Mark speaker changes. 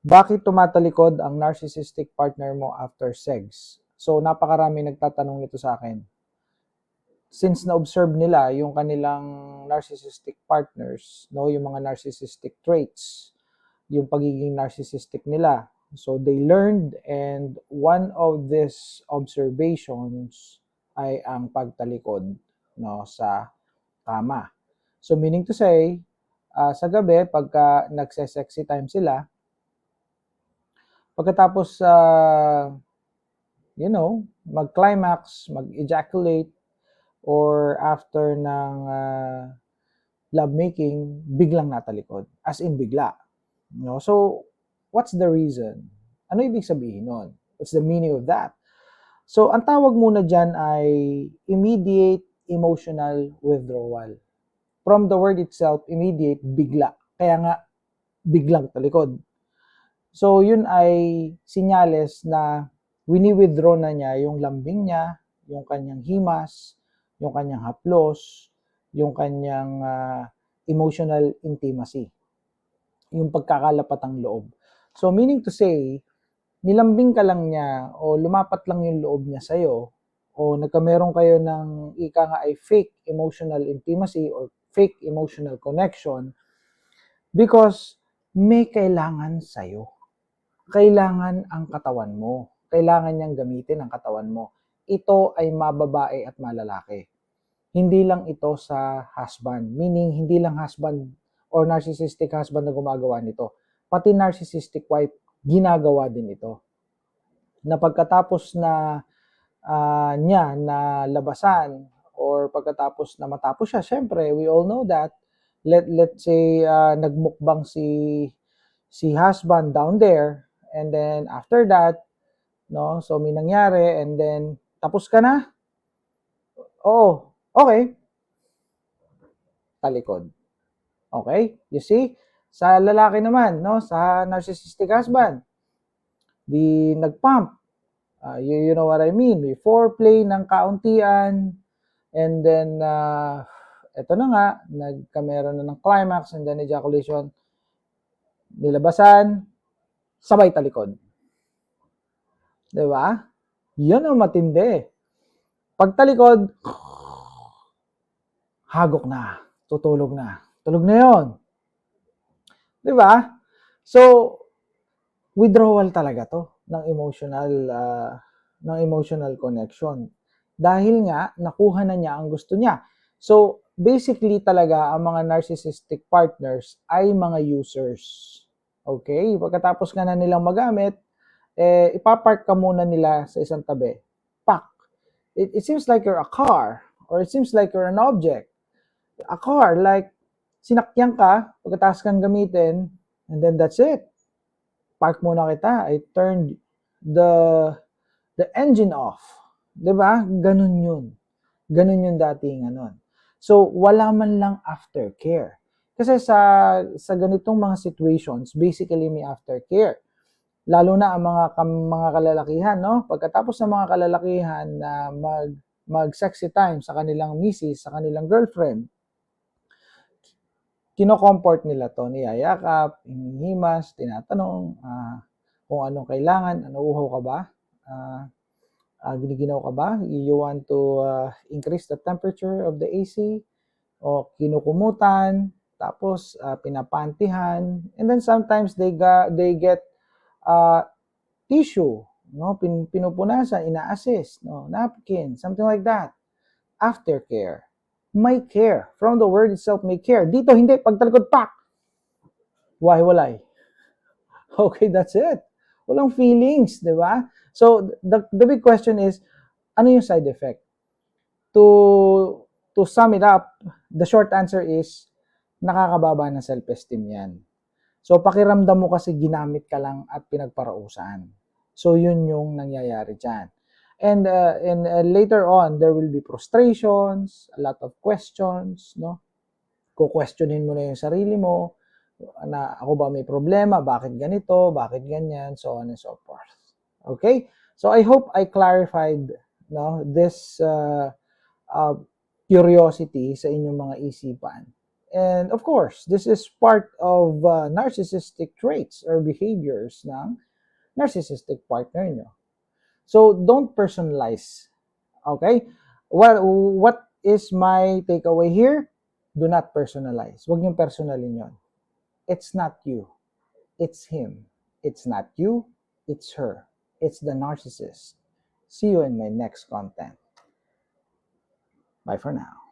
Speaker 1: Bakit tumatalikod ang narcissistic partner mo after sex? So, napakarami nagtatanong nito sa akin. Since na-observe nila yung kanilang narcissistic partners, no, yung mga narcissistic traits, yung pagiging narcissistic nila. So, they learned, and one of these observations ay ang pagtalikod, no, sa kama. So, meaning to say, sa gabi, pagka nagse-sexy time sila, pagkatapos mag-climax, mag-ejaculate, or after ng lovemaking, biglang natalikod. As in bigla. No? So, what's the reason? Ano ibig sabihin nun? What's the meaning of that? So, ang tawag muna dyan ay immediate emotional withdrawal. From the word itself, immediate, bigla. Kaya nga, biglang talikod. So, yun ay sinyales na wini-withdraw na niya yung lambing niya, yung kanyang himas, yung kanyang haplos, yung kanyang emotional intimacy, yung pagkakalapatang loob. So, meaning to say, nilambing ka lang niya o lumapat lang yung loob niya sa'yo o nagkameron kayo ng ika nga ay fake emotional intimacy or fake emotional connection because may kailangan sa'yo. Kailangan ang katawan mo. Kailangan niyang gamitin ang katawan mo. Ito ay mababae at malalaki. Hindi lang ito sa husband. Meaning, hindi lang husband or narcissistic husband na gumagawa nito. Pati narcissistic wife, ginagawa din ito. Na pagkatapos na niya na labasan or pagkatapos na matapos siya, syempre, we all know that, let's say, nagmukbang si husband down there, and then after that, no, so may nangyari, and then tapos ka na? Oo, okay, talikod. Okay? You see? Sa lalaki naman, no, sa narcissistic husband, di nagpump. You know what I mean? May foreplay ng kauntian, and then eto na nga, nagkamera na ng climax and then ejaculation, nilabasan, sabay talikod. Diba? Yun ang matindi. Pagtalikod, hagok na, tutulog na. Tulog na yun. Diba? So, withdrawal talaga to ng emotional connection. Dahil nga, nakuha na niya ang gusto niya. So, basically talaga, ang mga narcissistic partners ay mga users. Okay? Pagkatapos nga na nilang magamit, ipapark ka muna nila sa isang tabi. Pak! It seems like you're a car, or it seems like you're an object. A car, like, sinakyan ka, pagkatapos kang gamitin, and then that's it. Park muna kita. I turned the engine off. 'Di ba? Ganun yun. Ganun yung dating ano. So, wala man lang aftercare. Kasi sa ganitong mga situations, basically may aftercare. Lalo na ang mga kalalakihan, no? Pagkatapos ng mga kalalakihan na mag-sexy time sa kanilang misis, sa kanilang girlfriend, kino-comfort nila to, niyayakap, hinihimas, tinatanong kung anong kailangan, uhaw ka ba? Giniginaw ka ba? You want to increase the temperature of the AC? O kinukumutan, tapos pinapantihan, and then sometimes they get tissue, no? Pinupunasan, ina-assist, no? Napkin, something like that. Aftercare. May care. From the word itself, may care. Dito, hindi. Pagtalikod, pak! Walay. Okay, that's it. Walang feelings, di ba? So, the big question is, ano yung side effect? To sum it up, the short answer is, nakakababa ng self-esteem yan. So, pakiramdam mo kasi ginamit ka lang at pinagparausan. So, yun yung nangyayari dyan. And later on, there will be frustrations, a lot of questions, no? Kukwestiyonin mo na yung sarili mo, na ako ba may problema, bakit ganito, bakit ganyan, so on and so forth. Okay? So, I hope I clarified, no, this curiosity sa inyong mga isipan. And of course, this is part of narcissistic traits or behaviors ng narcissistic partner nyo. So, don't personalize. Okay? What is my takeaway here? Do not personalize. Huwag niyong personalin yon. It's not you. It's him. It's not you. It's her. It's the narcissist. See you in my next content. Bye for now.